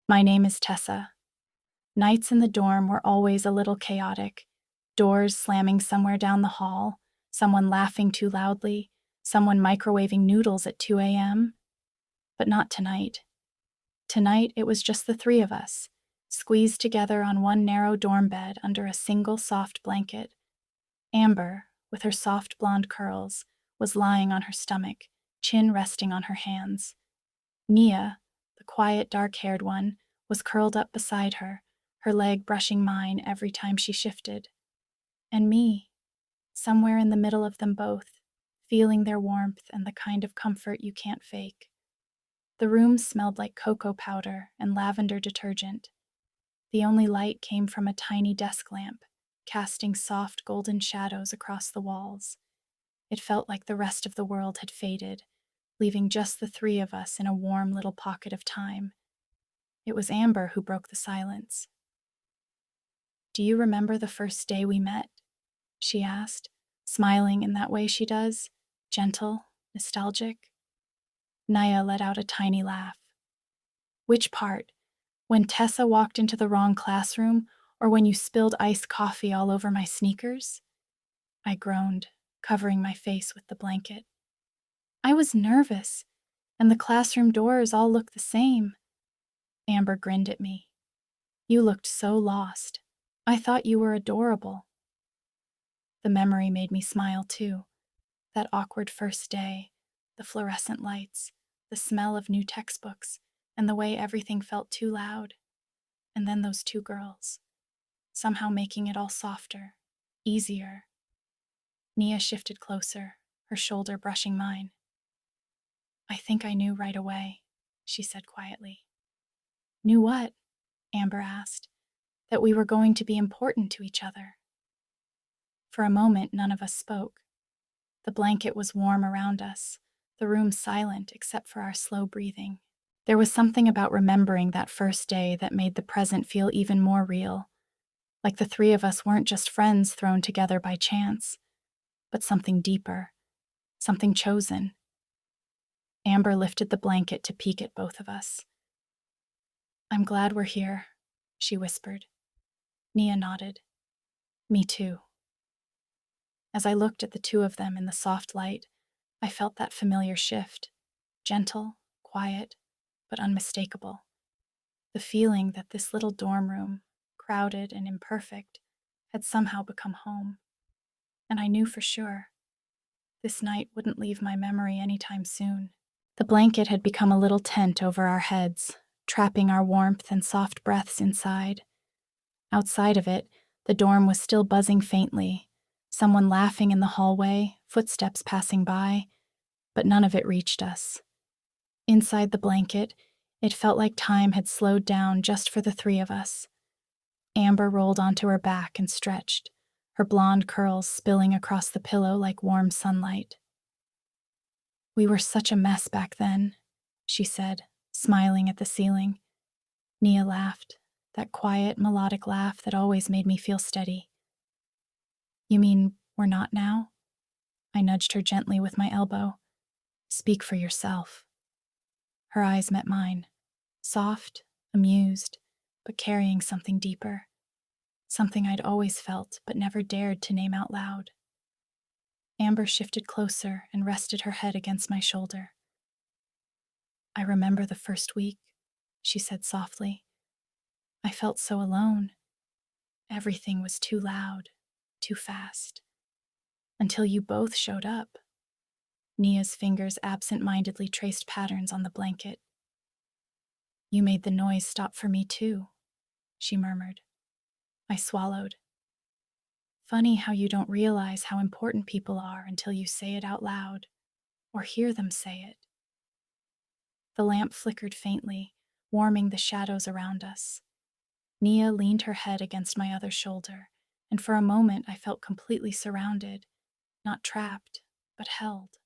My name is Tessa. Nights in the dorm were always a little chaotic. Doors slamming somewhere down the hall, someone laughing too loudly, someone microwaving noodles at 2 a.m. But not tonight. Tonight, it was just the three of us, squeezed together on one narrow dorm bed under a single soft blanket. Amber, with her soft blonde curls, was lying on her stomach, chin resting on her hands. Nia, the quiet, dark-haired one, was curled up beside her, her leg brushing mine every time she shifted. And me, somewhere in the middle of them both, feeling their warmth and the kind of comfort you can't fake. The room smelled like cocoa powder and lavender detergent. The only light came from a tiny desk lamp, casting soft golden shadows across the walls. It felt like the rest of the world had faded, leaving just the three of us in a warm little pocket of time. It was Amber who broke the silence. "Do you remember the first day we met?" she asked, smiling in that way she does, gentle, nostalgic. Naya let out a tiny laugh. "Which part? When Tessa walked into the wrong classroom, or when you spilled iced coffee all over my sneakers?" I groaned, covering my face with the blanket. "I was nervous, and the classroom doors all looked the same." Amber grinned at me. "You looked so lost. I thought you were adorable." The memory made me smile too. That awkward first day, the fluorescent lights, the smell of new textbooks, and the way everything felt too loud. And then those two girls, somehow making it all softer, easier. Nia shifted closer, her shoulder brushing mine. "I think I knew right away," she said quietly. "Knew what?" Amber asked. "That we were going to be important to each other." For a moment, none of us spoke. The blanket was warm around us, the room silent except for our slow breathing. There was something about remembering that first day that made the present feel even more real, like the three of us weren't just friends thrown together by chance, but something deeper, something chosen. Amber lifted the blanket to peek at both of us. "I'm glad we're here," she whispered. Nia nodded. "Me too." As I looked at the two of them in the soft light, I felt that familiar shift, gentle, quiet, but unmistakable. The feeling that this little dorm room, crowded and imperfect, had somehow become home. And I knew for sure this night wouldn't leave my memory anytime soon. The blanket had become a little tent over our heads, trapping our warmth and soft breaths inside. Outside of it, the dorm was still buzzing faintly, someone laughing in the hallway, footsteps passing by, but none of it reached us. Inside the blanket, it felt like time had slowed down just for the three of us. Amber rolled onto her back and stretched, her blonde curls spilling across the pillow like warm sunlight. "We were such a mess back then," she said, smiling at the ceiling. Nia laughed, that quiet, melodic laugh that always made me feel steady. "You mean we're not now?" I nudged her gently with my elbow. "Speak for yourself." Her eyes met mine, soft, amused, but carrying something deeper, something I'd always felt but never dared to name out loud. Amber shifted closer and rested her head against my shoulder. "I remember the first week," she said softly. "I felt so alone. Everything was too loud, too fast. Until you both showed up." Nia's fingers absent-mindedly traced patterns on the blanket. "You made the noise stop for me too," she murmured. I swallowed. Funny how you don't realize how important people are until you say it out loud, or hear them say it. The lamp flickered faintly, warming the shadows around us. Nia leaned her head against my other shoulder, and for a moment I felt completely surrounded, not trapped, but held,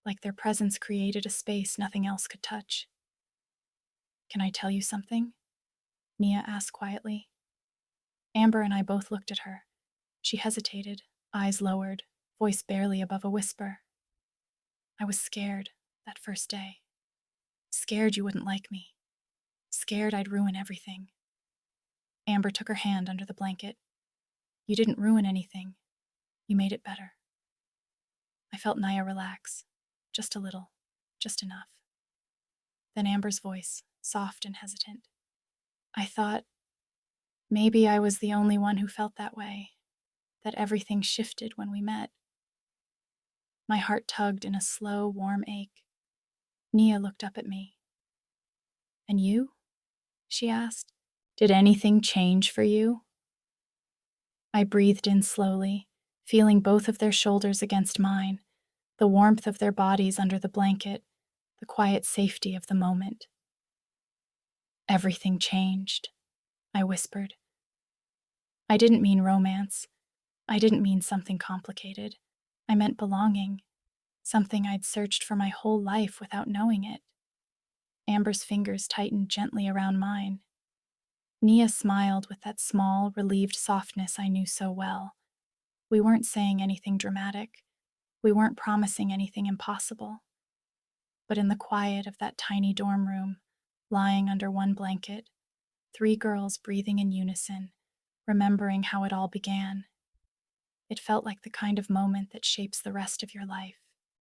like their presence created a space nothing else could touch. "Can I tell you something?" Nia asked quietly. Amber and I both looked at her. She hesitated, eyes lowered, voice barely above a whisper. "I was scared that first day. Scared you wouldn't like me. scared I'd ruin everything. Amber took her hand under the blanket. You didn't ruin anything. You made it better. I felt Naya relax. Just a little. Just enough. Then Amber's voice, soft and hesitant. I thought maybe I was the only one who felt that way, that everything shifted when we met. My heart tugged in a slow, warm ache. Nia looked up at me. And you? She asked. Did anything change for you? I breathed in slowly, feeling both of their shoulders against mine, the warmth of their bodies under the blanket, the quiet safety of the moment. Everything changed, I whispered. I didn't mean romance. I didn't mean something complicated. I meant belonging, something I'd searched for my whole life without knowing it. Amber's fingers tightened gently around mine. Nia smiled with that small, relieved softness I knew so well. We weren't saying anything dramatic. We weren't promising anything impossible. But in the quiet of that tiny dorm room, lying under one blanket, 3 girls breathing in unison, remembering how it all began, it felt like the kind of moment that shapes the rest of your life.